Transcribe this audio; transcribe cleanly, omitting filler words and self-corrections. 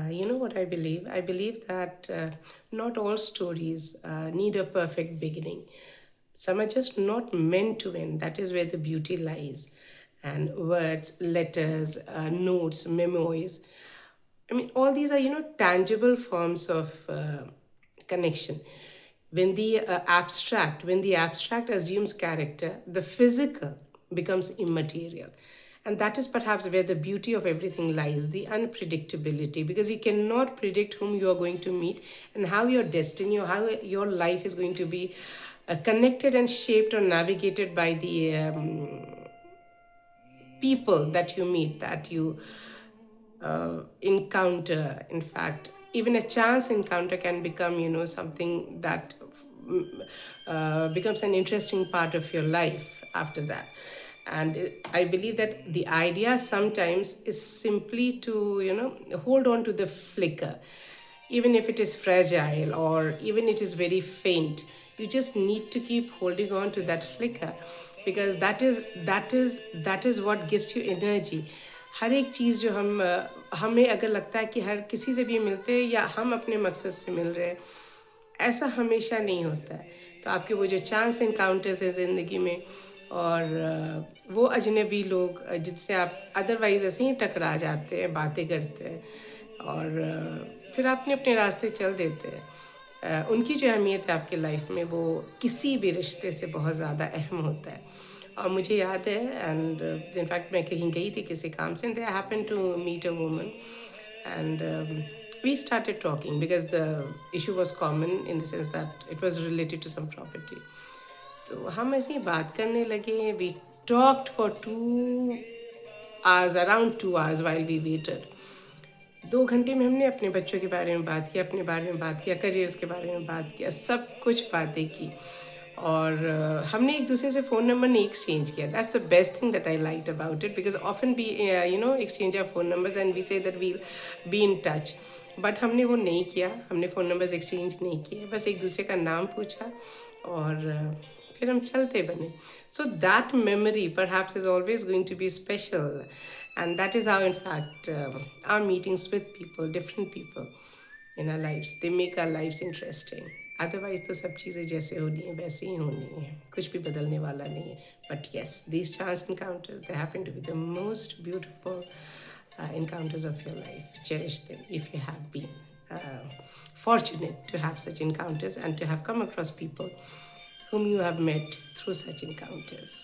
You know what I believe? I believe that not all stories need a perfect beginning. Some are just not meant to end. That is where the beauty lies. And words, letters, notes, memoirs. I mean, all these are, tangible forms of connection. When the abstract assumes character, the physical becomes immaterial. And that is perhaps where the beauty of everything lies, the unpredictability, because you cannot predict whom you are going to meet and how your destiny or how your life is going to be connected and shaped or navigated by the people that you meet, that you encounter. In fact, even a chance encounter can become, something that becomes an interesting part of your life after that. And I believe that the idea sometimes is simply to, hold on to the flicker, even if it is fragile or even it is very faint. You just need to keep holding on to that flicker, because that is what gives you energy. हर एक चीज़ जो हमें अगर लगता है कि हर किसी से भी मिलते हैं या हम अपने मकसद से मिल रहे हैं, ऐसा हमेशा नहीं होता है। तो आपके वो जो चांस इनकाउंटर्स हैं ज़िंदगी में, और वो अजनबी लोग जिनसे आप अदरवाइज़ ऐसे ही टकरा जाते हैं, बातें करते हैं, और फिर अपने अपने रास्ते चल देते हैं। उनकी जो अहमियत है आपके लाइफ में, वो किसी भी रिश्ते से बहुत ज़्यादा अहम होता है। और मुझे याद है, एंड इनफैक्ट मैं कहीं गई थी किसी काम से, and I happen to meet a woman, and we started talking because the issue was common in the sense that it was related to some property. तो हम ऐसे ही बात करने लगे. We talked for 2 hours, around 2 hours while we waited. 2 घंटे में हमने अपने बच्चों के बारे में बात किया, अपने बारे में बात किया, करियर्स के बारे में बात किया, सब कुछ बातें की. और हमने एक दूसरे से फ़ोन नंबर नहीं एक्सचेंज किया. That's the best thing that I like about it, because often we exchange our phone numbers and we say that we'll be in touch. But हमने वो नहीं किया, हमने फ़ोन नंबर्स एक्सचेंज नहीं किए, बस एक दूसरे का नाम पूछा और फिर हम चलते बने. So that memory perhaps is always going to be special, and that is how in fact our meetings with people, different people in our lives, they make our lives interesting. Otherwise तो सब चीज़ें जैसे होनी है वैसे ही होनी है, कुछ भी बदलने वाला नहीं है. But yes, these chance encounters, they happen to be the most beautiful encounters of your life. Cherish them if you have been fortunate to have such encounters and to have come across people whom you have met through such encounters.